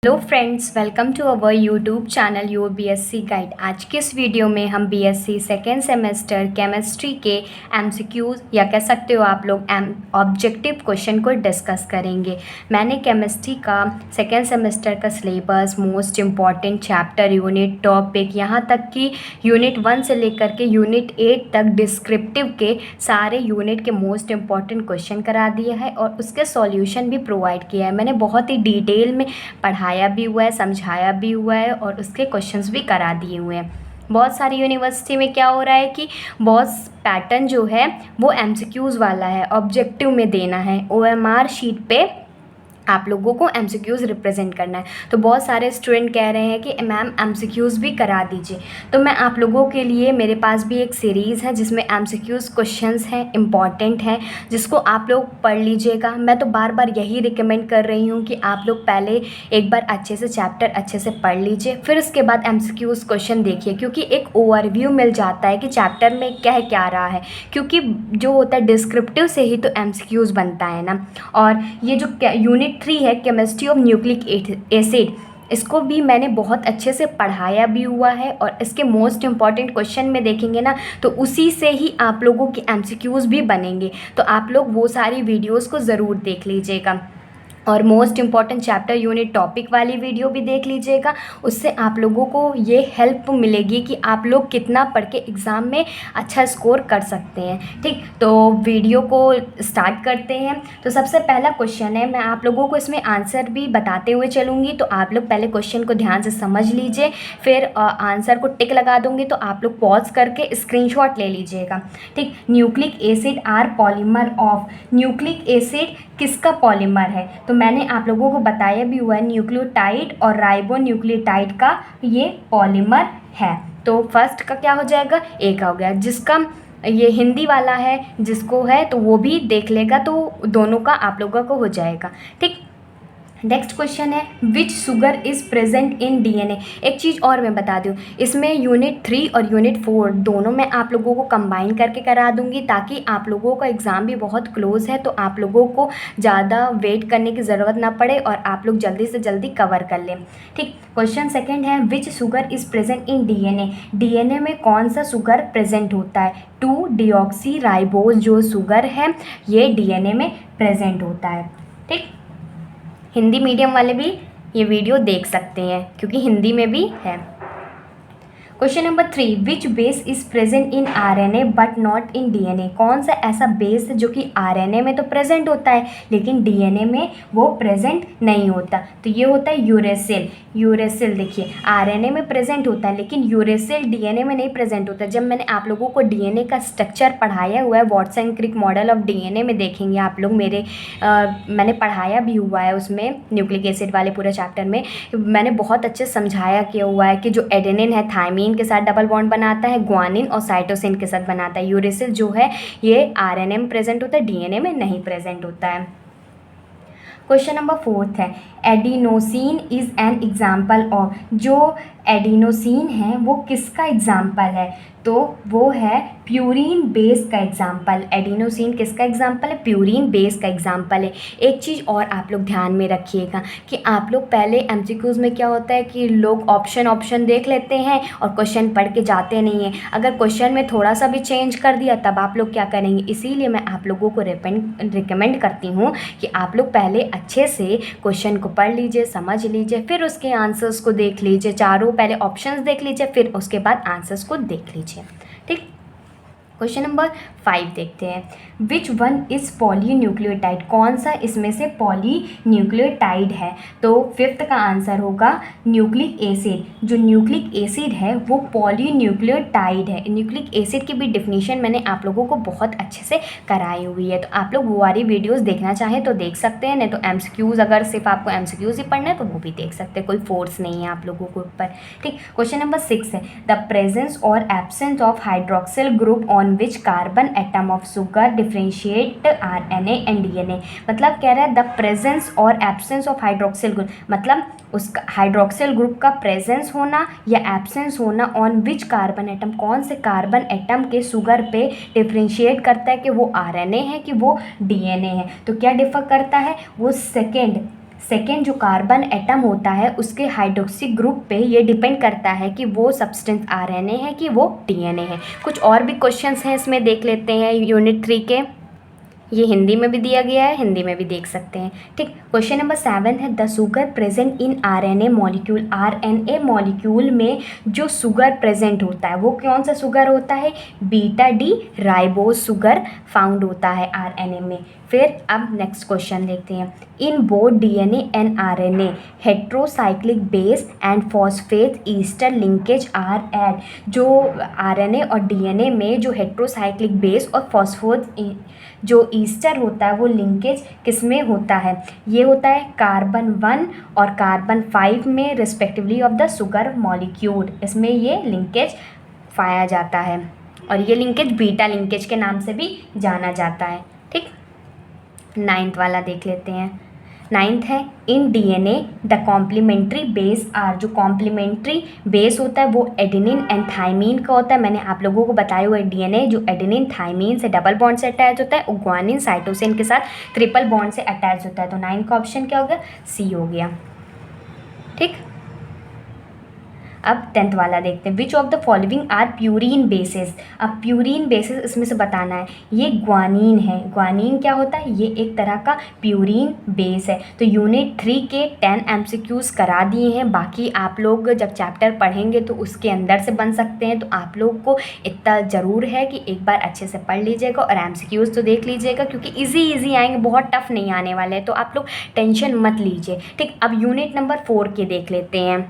Hello friends, welcome to our YouTube channel your BSc guide. आज के इस वीडियो में हम बीएससी सेकेंड सेमेस्टर केमिस्ट्री के एमसीक्यूज या कह सकते हो आप लोग ऑब्जेक्टिव क्वेश्चन को डिस्कस करेंगे। मैंने केमिस्ट्री का सेकेंड सेमेस्टर का syllabus, most important chapter, unit, topic, यहाँ तक कि यूनिट 1 से लेकर के यूनिट 8 तक डिस्क्रिप्टिव के सारे यूनिट के मोस्ट इम्पॉर्टेंट क्वेश्चन करा दिया है और उसके सॉल्यूशन भी प्रोवाइड किया है। मैंने बहुत ही डिटेल में पढ़ाया भी हुआ है, समझाया भी हुआ है और उसके क्वेश्चंस भी करा दिए हुए हैं। बहुत सारी यूनिवर्सिटी में क्या हो रहा है कि बहुत पैटर्न जो है वो एमसीक्यूज़ वाला है, ऑब्जेक्टिव में देना है, ओएमआर शीट पे आप लोगों को एमसीक्यूज़ रिप्रेजेंट करना है। तो बहुत सारे स्टूडेंट कह रहे हैं कि मैम एमसीक्यूज़ भी करा दीजिए। तो मैं आप लोगों के लिए, मेरे पास भी एक सीरीज़ है जिसमें एमसीक्यूज़ क्वेश्चंस हैं, इम्पॉर्टेंट हैं, जिसको आप लोग पढ़ लीजिएगा। मैं तो बार बार यही रिकमेंड कर रही हूँ कि आप लोग पहले एक बार अच्छे से चैप्टर अच्छे से पढ़ लीजिए, फिर उसके बाद एमसीक्यूज़ क्वेश्चन देखिए, क्योंकि एक ओवरव्यू मिल जाता है कि चैप्टर में कह क्या रहा है। क्योंकि जो होता है डिस्क्रिप्टिव से ही तो एमसीक्यूज़ बनता है ना। और ये जो यूनिट 3 है, केमिस्ट्री ऑफ न्यूक्लिक एसिड, इसको भी मैंने बहुत अच्छे से पढ़ाया भी हुआ है और इसके मोस्ट इम्पॉर्टेंट क्वेश्चन में देखेंगे ना तो उसी से ही आप लोगों के एमसीक्यूज़ भी बनेंगे। तो आप लोग वो सारी वीडियोस को ज़रूर देख लीजिएगा और most important chapter, unit, topic वाली वीडियो भी देख लीजिएगा। उससे आप लोगों को ये हेल्प मिलेगी कि आप लोग कितना पढ़ के एग्ज़ाम में अच्छा स्कोर कर सकते हैं। ठीक, तो वीडियो को स्टार्ट करते हैं। तो सबसे पहला क्वेश्चन है, मैं आप लोगों को इसमें आंसर भी बताते हुए चलूँगी, तो आप लोग पहले क्वेश्चन को ध्यान से समझ लीजिए, फिर आंसर को टिक लगा दूँगी तो आप लोग पॉज करके स्क्रीनशॉट ले लीजिएगा। ठीक, nucleic acid are polymer of, nucleic acid किसका पॉलीमर है? तो मैंने आप लोगों को बताया भी हुआ है, न्यूक्लियोटाइड और राइबोन्यूक्लियोटाइड का ये पॉलीमर है। तो फर्स्ट का क्या हो जाएगा? ए का हो गया। जिसका ये हिंदी वाला है, जिसको है तो वो भी देख लेगा, तो दोनों का आप लोगों को हो जाएगा। ठीक, नेक्स्ट क्वेश्चन है, which sugar is present in DNA. एक चीज़ और मैं बता दूँ, इसमें यूनिट 3 और यूनिट 4 दोनों मैं आप लोगों को कंबाइन करके करा दूंगी, ताकि आप लोगों का एग्ज़ाम भी बहुत क्लोज है तो आप लोगों को ज़्यादा वेट करने की ज़रूरत ना पड़े और आप लोग जल्दी से जल्दी कवर कर लें। ठीक, क्वेश्चन सेकेंड है, which sugar is present in DNA. DNA में कौन सा शुगर प्रेजेंट होता है? 2 डीऑक्सी जो शुगर है ये डीएनए में प्रेजेंट होता है। ठीक, हिंदी मीडियम वाले भी ये वीडियो देख सकते हैं क्योंकि हिंदी में भी है। Question number 3, which base is present in RNA but not in DNA. कौन सा ऐसा बेस है जो कि आरएनए में तो प्रेजेंट होता है लेकिन डीएनए में वो प्रेजेंट नहीं होता? तो ये होता है यूरेसिल। यूरेसिल देखिए आरएनए में प्रेजेंट होता है लेकिन यूरेसिल डीएनए में नहीं प्रेजेंट होता। जब मैंने आप लोगों को डीएनए का स्ट्रक्चर पढ़ाया हुआ है, Watson Crick model of DNA में देखेंगे आप लोग, मैंने पढ़ाया भी हुआ है उसमें, न्यूक्लिक एसिड वाले पूरे चैप्टर में मैंने बहुत अच्छे समझाया किया हुआ है कि जो एडेनिन है थायमीन के साथ डबल बॉन्ड बनाता है, ग्वानिन और साइटोसिन के साथ बनाता है। यूरेसिल जो है ये आरएनए में प्रेजेंट होता है, डीएनए में नहीं प्रेजेंट होता है। क्वेश्चन नंबर 4 है, adenosine is an example of. जो एडिनोसिन है वो किसका एग्जाम्पल है? तो वो है प्यूरीन बेस का एग्जाम्पल। एडिनोसिन किसका एग्जाम्पल है? प्यूरीन बेस का एग्जाम्पल है। एक चीज़ और आप लोग ध्यान में रखिएगा कि आप लोग पहले एमसीक्यूज़ में क्या होता है कि लोग ऑप्शन देख लेते हैं और क्वेश्चन पढ़ के जाते नहीं हैं। अगर क्वेश्चन में थोड़ा सा भी चेंज कर दिया तब आप लोग क्या करेंगे? इसीलिए मैं आप लोगों को रिकमेंड करती हूँ कि आप लोग पहले अच्छे से क्वेश्चन को पढ़ लीजिए, समझ लीजिए, फिर उसके आंसर्स को देख लीजिए। चारों पहले ऑप्शंस देख लीजिए, फिर उसके बाद आंसर्स को देख लीजिए। ठीक, क्वेश्चन नंबर 5 देखते हैं, विच वन इज़ पॉलीन्यूक्लियोटाइड। कौन सा इसमें से पॉलीन्यूक्लियोटाइड है? तो 5th का आंसर होगा न्यूक्लिक एसिड। जो न्यूक्लिक एसिड है वो पॉलीन्यूक्लियोटाइड है। न्यूक्लिक एसिड की भी डिफिनीशन मैंने आप लोगों को बहुत अच्छे से कराई हुई है, तो आप लोग वो वाली वीडियोज़ देखना चाहें तो देख सकते हैं, नहीं तो एमसीक्यूज़, अगर सिर्फ आपको एमसीक्यूज़ ही पढ़ना है तो वो भी देख सकते हैं, कोई फोर्स नहीं है आप लोगों के ऊपर। ठीक, क्वेश्चन नंबर 6 है, द प्रेजेंस और absence of hydroxyl group on which carbon atom of sugar differentiate RNA and DNA. मतलब कह रहा है द प्रेजेंस और एब्सेंस ऑफ हाइड्रोक्सिल ग्रुप, मतलब उसका हाइड्रोक्सिल ग्रुप का प्रेजेंस होना या एब्सेंस होना ऑन विच कार्बन एटम, कौन से कार्बन एटम के शुगर पे डिफरेंशिएट करता है कि वो आरएनए है कि वो डीएनए है। तो क्या डिफर करता है? वो सेकेंड सेकेंड जो कार्बन एटम होता है उसके हाइड्रोक्सी ग्रुप पे ये डिपेंड करता है कि वो सब्सटेंस आरएनए है कि वो डीएनए है। कुछ और भी क्वेश्चंस हैं इसमें, देख लेते हैं यूनिट 3 के। ये हिंदी में भी दिया गया है, हिंदी में भी देख सकते हैं। ठीक, क्वेश्चन नंबर 7 है the sugar present in RNA molecule. RNA molecule में जो शुगर प्रेजेंट होता है वो कौन सा शुगर होता है? Beta D ribose sugar found होता है आरएनए में। फिर अब नेक्स्ट क्वेश्चन देखते हैं। In both DNA and RNA heterocyclic base and phosphate ester linkage are at. जो आरएनए और डीएनए में जो हेट्रोसाइक्लिक बेस और फॉस्फेट जो ईस्टर होता है वो लिंकेज किस में होता है? ये होता है कार्बन 1 और कार्बन 5 में respectively of the sugar molecule. इसमें ये लिंकेज पाया जाता है और ये लिंकेज बीटा लिंकेज के नाम से भी जाना जाता है। ठीक, 9th वाला देख लेते हैं। 9th है in DNA the complementary base are. जो कॉम्प्लीमेंट्री बेस होता है वो एडेनिन एंड थाइमीन का होता है। मैंने आप लोगों को बताया हुआ है डीएनए जो एडेनिन थाइमीन से डबल बॉन्ड से अटैच होता है और ग्वानिन साइटोसिन के साथ ट्रिपल बॉन्ड से अटैच होता है। तो 9 का ऑप्शन क्या हो गया? सी हो गया। ठीक, अब 10th वाला देखते हैं। Which of the following are purine bases. अब प्यूरीन बेसिस इसमें से बताना है। ये ग्वानीन है। ग्वानीन क्या होता है? ये एक तरह का प्यूरीन बेस है। तो यूनिट 3 के 10 MCQs करा दिए हैं। बाकी आप लोग जब चैप्टर पढ़ेंगे तो उसके अंदर से बन सकते हैं। तो आप लोग को इतना ज़रूर है कि एक बार अच्छे से पढ़ लीजिएगा और MCQs तो देख लीजिएगा क्योंकि ईजी आएंगे, बहुत टफ नहीं आने वाले हैं। तो आप लोग टेंशन मत लीजिए। ठीक, अब यूनिट नंबर 4 के देख लेते हैं।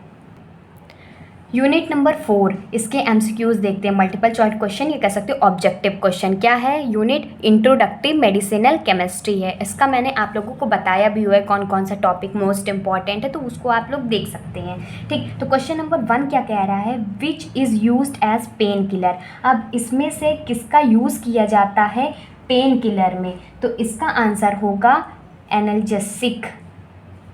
यूनिट नंबर 4 इसके MCQs देखते हैं। मल्टीपल चॉइस क्वेश्चन, ये कह सकते हो ऑब्जेक्टिव क्वेश्चन। क्या है? यूनिट इंट्रोडक्टिव मेडिसिनल केमिस्ट्री है। इसका मैंने आप लोगों को बताया भी हुआ है कौन कौन सा टॉपिक मोस्ट इंपॉर्टेंट है, तो उसको आप लोग देख सकते हैं। ठीक, तो क्वेश्चन नंबर 1 क्या कह रहा है? Which is used as painkiller. अब इसमें से किसका यूज़ किया जाता है पेन किलर में? तो इसका आंसर होगा एनाल्जेसिक।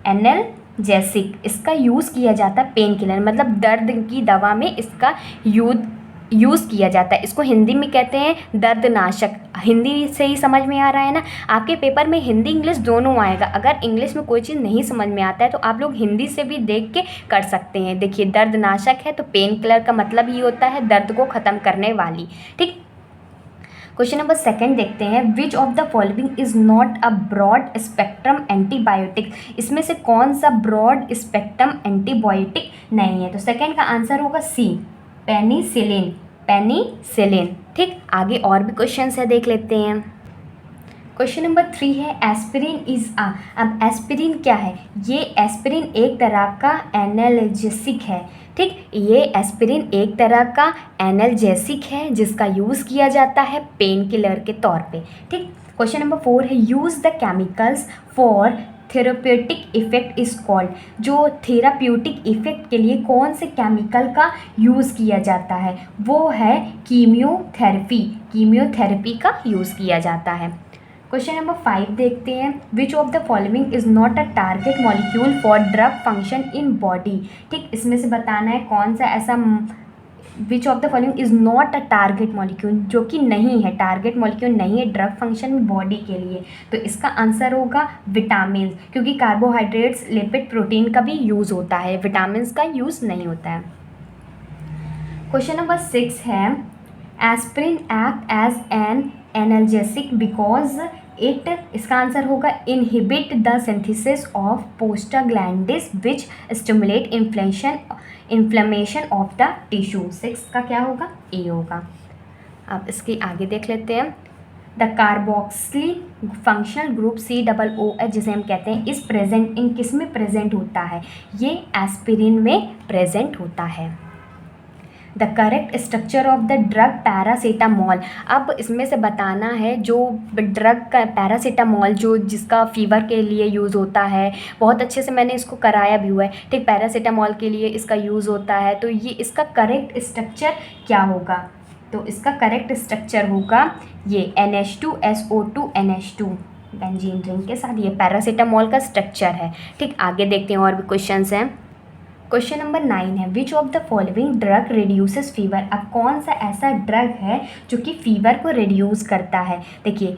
एनाल्जेसिक इसका यूज़ किया जाता है पेन किलर, मतलब दर्द की दवा में इसका यूज़ किया जाता है। इसको हिंदी में कहते हैं दर्दनाशक। हिंदी से ही समझ में आ रहा है ना? आपके पेपर में हिंदी इंग्लिश दोनों आएगा। अगर इंग्लिश में कोई चीज़ नहीं समझ में आता है तो आप लोग हिंदी से भी देख के कर सकते हैं। देखिए, दर्दनाशक है तो पेन किलर का मतलब ही होता है दर्द को ख़त्म करने वाली। ठीक, क्वेश्चन नंबर 2 देखते हैं। Which of the following is not a broad spectrum antibiotic. इसमें से कौन सा ब्रॉड स्पेक्ट्रम एंटीबायोटिक नहीं है? तो सेकंड का आंसर होगा सी, पेनिसिलिन। पेनिसिलिन। ठीक, आगे और भी क्वेश्चंस है, देख लेते हैं। क्वेश्चन नंबर 3 है एस्पिरिन इज आ। अब एस्पिरिन क्या है? ये एस्पिरिन एक तरह का एनाल्जेसिक है। ठीक, ये एस्पिरिन एक तरह का एनाल्जेसिक है जिसका यूज़ किया जाता है पेन किलर के तौर पे। ठीक, क्वेश्चन नंबर 4 है use the chemicals for therapeutic effect is called. जो थेराप्यूटिक इफेक्ट के लिए कौन से केमिकल का यूज़ किया जाता है वो है कीमियोथेरेपी। कीमियोथेरेपी का यूज़ किया जाता है। क्वेश्चन नंबर 5 देखते हैं। Which of the following is not a target molecule for drug function in body. ठीक, इसमें से बताना है कौन सा ऐसा विच of the following is not a target molecule, जो कि नहीं है, टारगेट मॉलिक्यूल नहीं है ड्रग फंक्शन बॉडी के लिए। तो इसका आंसर होगा विटामिन, क्योंकि कार्बोहाइड्रेट्स लिपिड प्रोटीन का भी यूज़ होता है, विटामिन का यूज़ नहीं होता है। क्वेश्चन नंबर 6 है aspirin act as an analgesic because it. इसका आंसर होगा inhibit the synthesis of prostaglandins which stimulate inflammation of the tissue. 6 का क्या होगा? ए होगा। अब इसके आगे देख लेते हैं। The carboxyl functional group COOH जिसे हम कहते हैं इस प्रेजेंट इन किस में प्रेजेंट होता है? ये एस्पिरिन में प्रेजेंट होता है। The correct structure of the drug paracetamol. अब इसमें से बताना है जो ड्रग का पैरासीटामॉल जो जिसका फीवर के लिए यूज़ होता है, बहुत अच्छे से मैंने इसको कराया भी हुआ है। ठीक, पैरासीटामॉल के लिए इसका यूज़ होता है, तो ये इसका करेक्ट स्ट्रक्चर क्या होगा? तो इसका करेक्ट स्ट्रक्चर होगा ये NH2SO2 NH2 बेंजीन रिंग के साथ, ये पैरासीटामॉल का स्ट्रक्चर है। ठीक, आगे देखते हैं और भी क्वेश्चंस हैं। क्वेश्चन नंबर 9 है विच of the following drug reduces fever. अब कौन सा ऐसा ड्रग है जो कि फीवर को रिड्यूस करता है? देखिए,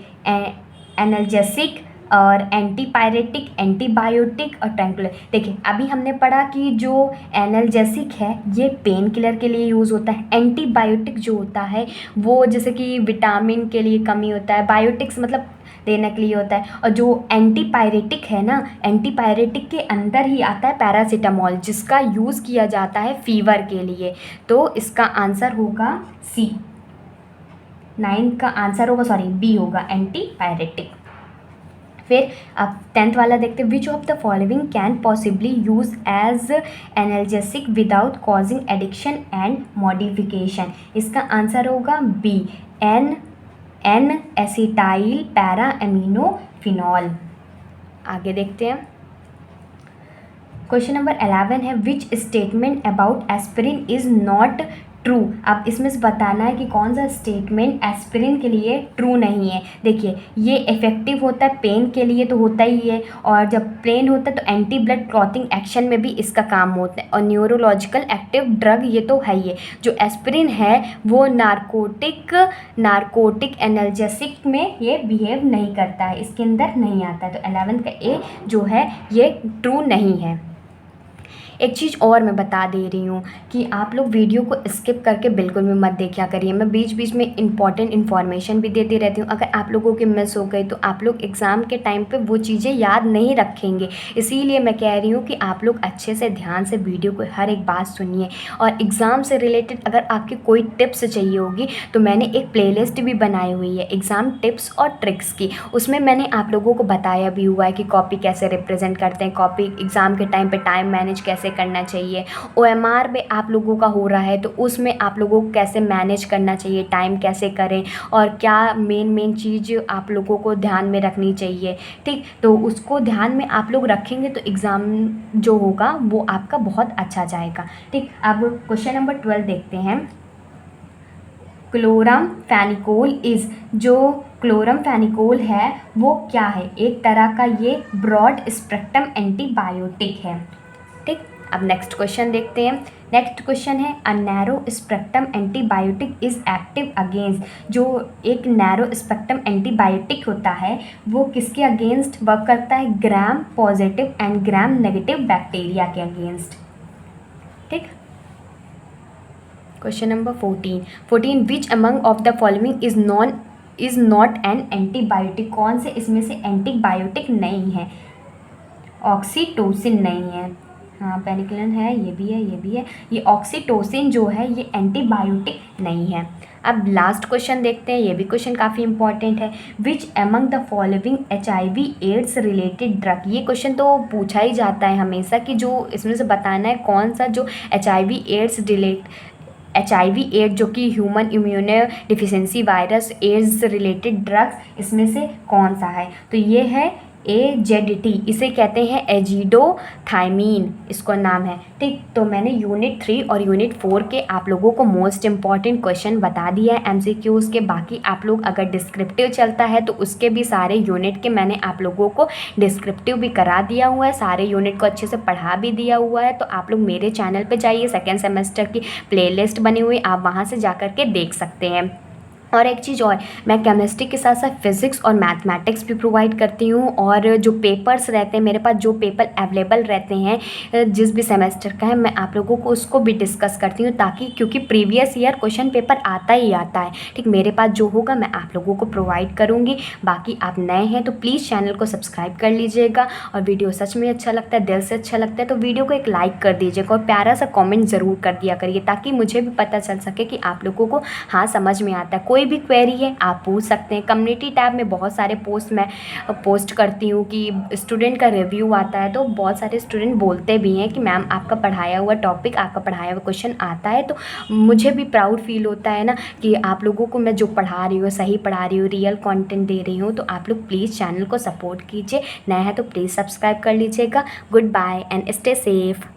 एनाल्जेसिक, और एंटीपायरेटिक, एंटीबायोटिक और ट्रैंकुलर। देखिए अभी हमने पढ़ा कि जो एनाल्जेसिक है ये पेन किलर के लिए यूज़ होता है। एंटीबायोटिक जो होता है वो जैसे कि विटामिन के लिए कमी होता है, बायोटिक्स मतलब देने के लिए होता है। और जो एंटीपायरेटिक है ना, एंटीपायरेटिक के अंदर ही आता है पैरासीटामोल, जिसका यूज़ किया जाता है फीवर के लिए। तो इसका आंसर होगा सी। 9 का आंसर होगा, सॉरी बी होगा, एंटीपायरेटिक। फिर अब 10th वाला देखते हैं, which of the following can possibly use as analgesic without causing addiction and modification. इसका आंसर होगा B, N acetyl para aminophenol. आगे देखते हैं, क्वेश्चन नंबर 11 है, which statement about aspirin is not true. अब इसमें से बताना है कि कौन सा स्टेटमेंट एस्पिरिन के लिए ट्रू नहीं है। देखिए ये इफेक्टिव होता है पेन के लिए तो होता ही है, और जब पेन होता है तो एंटी ब्लड क्लॉटिंग एक्शन में भी इसका काम होता है, और न्यूरोलॉजिकल एक्टिव ड्रग ये तो है ही है। जो एस्पिरिन है वो नार्कोटिक एनाल्जेसिक में ये बिहेव नहीं करता है, इसके अंदर नहीं आता है। तो 11 का ए जो है ये ट्रू नहीं है। एक चीज़ और मैं बता दे रही हूँ कि आप लोग वीडियो को स्किप करके बिल्कुल भी मत देखा करिए। मैं बीच बीच में इंपॉर्टेंट इन्फॉर्मेशन भी देती रहती हूँ। अगर आप लोगों की मिस हो गई तो आप लोग एग्ज़ाम के टाइम पे वो चीज़ें याद नहीं रखेंगे। इसीलिए मैं कह रही हूँ कि आप लोग अच्छे से ध्यान से वीडियो को हर एक बात सुनिए। और एग्ज़ाम से रिलेटेड अगर आपकी कोई टिप्स चाहिए होगी तो मैंने एक प्लेलिस्ट भी बनाई हुई है एग्ज़ाम टिप्स और ट्रिक्स की। उसमें मैंने आप लोगों को बताया भी हुआ है कि कॉपी कैसे रिप्रेजेंट करते हैं, कॉपी एग्ज़ाम के टाइम पे टाइम मैनेज कैसे करना चाहिए, OMR में आप लोगों का हो रहा है तो उसमें आप लोगों को कैसे मैनेज करना चाहिए, टाइम कैसे करें, और क्या मेन चीज़ आप लोगों को ध्यान में रखनी चाहिए। ठीक, तो उसको ध्यान में आप लोग रखेंगे तो एग्ज़ाम जो होगा वो आपका बहुत अच्छा जाएगा। ठीक, अब क्वेश्चन नंबर 12 देखते हैं। क्लोरामफेनिकोल इज़, जो क्लोरामफेनिकोल है वो क्या है? एक तरह का ये ब्रॉड स्पेक्ट्रम एंटीबायोटिक है। ठीक, अब नेक्स्ट क्वेश्चन देखते हैं। नेक्स्ट क्वेश्चन है, a narrow spectrum antibiotic is active against. जो एक नैरो स्पेक्ट्रम एंटीबायोटिक होता है वो किसके अगेंस्ट वर्क करता है? Gram positive and gram negative bacteria के अगेंस्ट। ठीक, question number 14, which among of the following is not an antibiotic. कौन से इसमें से एंटीबायोटिक नहीं है? ऑक्सीटोसिन नहीं है, हाँ पेनिसिलिन है, ये भी है, ये भी है। ये ऑक्सीटोसिन जो है ये एंटीबायोटिक नहीं है। अब लास्ट क्वेश्चन देखते हैं, ये भी क्वेश्चन काफ़ी इंपॉर्टेंट है। Which among the following HIV AIDS related drug. ये क्वेश्चन तो पूछा ही जाता है हमेशा कि जो इसमें से बताना है कौन सा जो HIV एड्स जो कि human immunodeficiency virus AIDS related drugs, इसमें से कौन सा है? तो ये है AZT, इसे कहते हैं एजिडोथाइमीन, इसको नाम है। ठीक, तो मैंने यूनिट 3 और यूनिट 4 के आप लोगों को मोस्ट इंपॉर्टेंट क्वेश्चन बता दिया है MCQs के। बाकी आप लोग अगर डिस्क्रिप्टिव चलता है तो उसके भी सारे यूनिट के मैंने आप लोगों को डिस्क्रिप्टिव भी करा दिया हुआ है, सारे यूनिट को अच्छे से पढ़ा भी दिया हुआ है। तो आप लोग मेरे चैनल पर जाइए, सेकेंड सेमेस्टर की प्लेलिस्ट बनी हुई, आप वहाँ से जा कर के देख सकते हैं। और एक चीज़ और, मैं केमिस्ट्री के साथ साथ फिज़िक्स और मैथमेटिक्स भी प्रोवाइड करती हूँ। और जो पेपर्स रहते हैं मेरे पास, जो पेपर अवेलेबल रहते हैं जिस भी सेमेस्टर का है, मैं आप लोगों को उसको भी डिस्कस करती हूँ, ताकि क्योंकि प्रीवियस ईयर क्वेश्चन पेपर आता ही आता है। ठीक, मेरे पास जो होगा मैं आप लोगों को प्रोवाइड करूँगी। बाकी आप नए हैं तो प्लीज़ चैनल को सब्सक्राइब कर लीजिएगा, और वीडियो सच में अच्छा लगता है, दिल से अच्छा लगता है तो वीडियो को एक लाइक कर दीजिएगा, और प्यारा सा कॉमेंट ज़रूर कर दिया करिए, ताकि मुझे भी पता चल सके कि आप लोगों को हाँ समझ में आता है। कोई भी क्वेरी है आप पूछ सकते हैं। कम्युनिटी टैब में बहुत सारे पोस्ट मैं पोस्ट करती हूँ कि स्टूडेंट का रिव्यू आता है, तो बहुत सारे स्टूडेंट बोलते भी हैं कि मैम आपका पढ़ाया हुआ टॉपिक, आपका पढ़ाया हुआ क्वेश्चन आता है। तो मुझे भी प्राउड फील होता है ना कि आप लोगों को मैं जो पढ़ा रही हूँ सही पढ़ा रही हूँ, रियल कंटेंट दे रही हूँ। तो आप लोग प्लीज़ चैनल को सपोर्ट कीजिए, नया है तो प्लीज़ सब्सक्राइब कर लीजिएगा। Goodbye and stay safe.